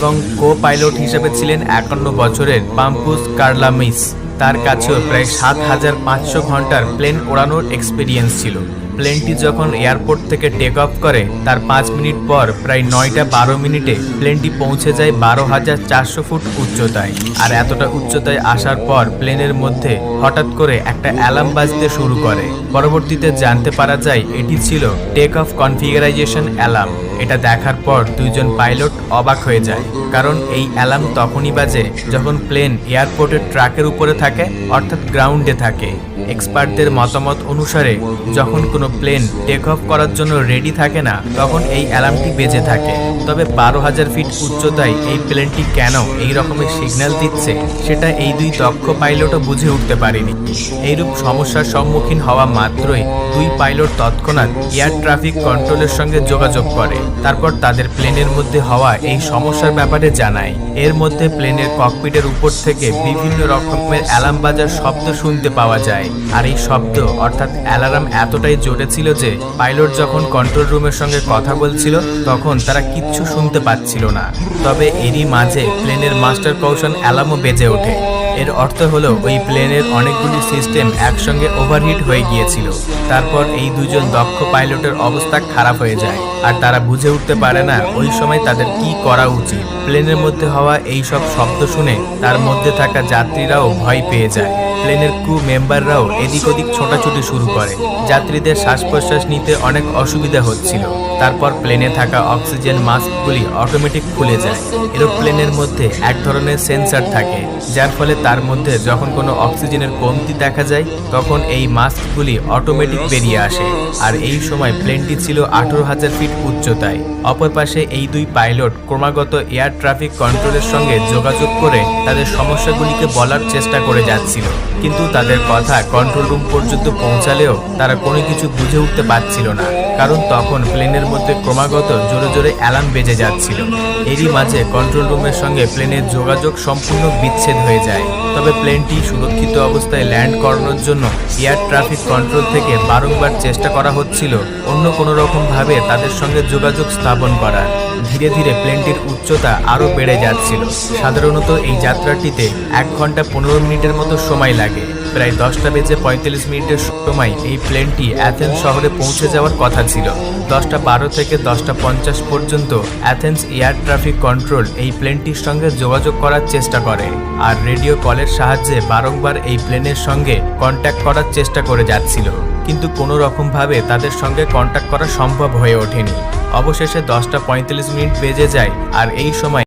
এবং co pilot হিসেবে ছিলেন 51 বছরের পাম্পুস কার্লামিস। তার কাছেও প্রায় 7500 ঘন্টার প্লেন ওড়ানোর এক্সপিরিয়েন্স ছিল। প্লেনটি যখন এয়ারপোর্ট থেকে টেক অফ করে তার 5 মিনিট পর প্রায় 9:12 প্লেনটি পৌঁছে যায় 12,400 ফুট উচ্চতায়। আর এতটা উচ্চতায় আসার পর প্লেনের মধ্যে হঠাৎ করে একটা অ্যালার্ম বাজতে শুরু করে। পরবর্তীতে জানতে পারা যায় এটি ছিল টেক অফ কনফিগারাইজেশন অ্যালার্ম। এটা দেখার পর দুইজন পাইলট অবাক হয়ে যায়, কারণ এই অ্যালার্ম তখনই বাজে যখন প্লেন এয়ারপোর্টের ট্র্যাকের উপরে থাকে, অর্থাৎ গ্রাউন্ডে থাকে। এক্সপার্টদের মতামত অনুসারে যখন কোনো প্লেন টেক অফ করার জন্য রেডি থাকে না, তখন এই অ্যালার্মটি বেজে থাকে। তবে 12,000 ফিট উচ্চতায় এই প্লেনটি কেন এই রকমের সিগন্যাল দিচ্ছে সেটা এই দুই দক্ষ পাইলটও বুঝে উঠতে পারেনি। এইরূপ সমস্যার সম্মুখীন হওয়া মাত্রই দুই পাইলট তৎক্ষণাৎ এয়ার ট্রাফিক কন্ট্রোলের সঙ্গে যোগাযোগ করে। তারপর তাদের প্লেনের মধ্যে হওয়া এই সমস্যার ব্যাপারে জানায়। এর মধ্যে প্লেনের ককপিটের উপর থেকে বিভিন্ন রকমের অ্যালার্ম বাজার শব্দ শুনতে পাওয়া যায়। আর এই শব্দ অর্থাৎ অ্যালার্ম এতটাই জোরে ছিল যে পাইলট যখন কন্ট্রোল রুমের সঙ্গে কথা বলছিল তখন তারা কিচ্ছু শুনতে পাচ্ছিল না। তবে এরই মাঝে প্লেনের মাস্টার কৌশল অ্যালার্মও বেজে ওঠে। এর অর্থ হলো ওই প্লেনের অনেকগুলি সিস্টেম একসঙ্গে ওভারহিট হয়ে গিয়েছিল। তারপর এই দুজন দক্ষ পাইলটের অবস্থা খারাপ হয়ে যায়, আর তারা বুঝে উঠতে পারে না ওই সময় তাদের কি করা উচিত। প্লেনের মধ্যে হওয়া এই সব শব্দ শুনে তার মধ্যে থাকা যাত্রীরাও ভয় পেয়ে যায়। প্লেনের ক্রু মেম্বাররাও এদিক ওদিক ছোটাছুটি শুরু করে। যাত্রীদের শ্বাস প্রশ্বাস নিতে অনেক অসুবিধা হচ্ছিল। তারপর প্লেনে থাকা অক্সিজেন মাস্কগুলি অটোমেটিক খুলে যায়। এরোপ্লেনের মধ্যে এক ধরনের সেন্সর থাকে, যার ফলে তার মধ্যে যখন কোনো অক্সিজেনের কমতি দেখা যায় তখন এই মাস্কগুলি অটোমেটিক বেরিয়ে আসে। আর এই সময় প্লেনটি ছিল 18,000 ফিট উচ্চতায়। অপর পাশে এই দুই পাইলট ক্রমাগত এয়ার ট্রাফিক কন্ট্রোলের সঙ্গে যোগাযোগ করে তাদের সমস্যাগুলিকে বলার চেষ্টা করে যাচ্ছিল, কিন্তু তাদের কথা কন্ট্রোল রুম পর্যন্ত পৌঁছালেও তারা কোনো কিছু বুঝে উঠতে পারছিল না, কারণ তখন প্লেনের মধ্যে ক্রমাগত জোরে জোরে অ্যালার্ম বেজে যাচ্ছিল। এরই মাঝে কন্ট্রোল রুমের সঙ্গে প্লেনের যোগাযোগ সম্পূর্ণ বিচ্ছেদ হয়ে যায়। তবে প্লেনটি সুরক্ষিত অবস্থায় ল্যান্ড করানোর জন্য এয়ার ট্রাফিক কন্ট্রোল থেকে বারংবার চেষ্টা করা হচ্ছিল অন্য কোনো রকমভাবে তাদের সঙ্গে যোগাযোগ স্থাপন করার। ধীরে ধীরে প্লেনটির উচ্চতা আরও বেড়ে যাচ্ছিল। সাধারণত এই যাত্রাটিতে 1 ঘন্টা 15 মিনিটের মতো সময় লাগে। প্রায় 10:45 সময় এই প্লেনটি অ্যাথেন্স শহরে পৌঁছে যাওয়ার কথা ছিল। 10:12 থেকে 10:50 পর্যন্ত অ্যাথেন্স এয়ার ট্রাফিক কন্ট্রোল এই প্লেনটির সঙ্গে যোগাযোগ করার চেষ্টা করে, আর রেডিও কলের সাহায্যে বারংবার এই প্লেনের সঙ্গে কন্ট্যাক্ট করার চেষ্টা করে যাচ্ছিল, কিন্তু কোনো রকমভাবে তাদের সঙ্গে কন্ট্যাক্ট করা সম্ভব হয়ে ওঠেনি। অবশেষে 10:35 বেজে যায়, আর এই সময়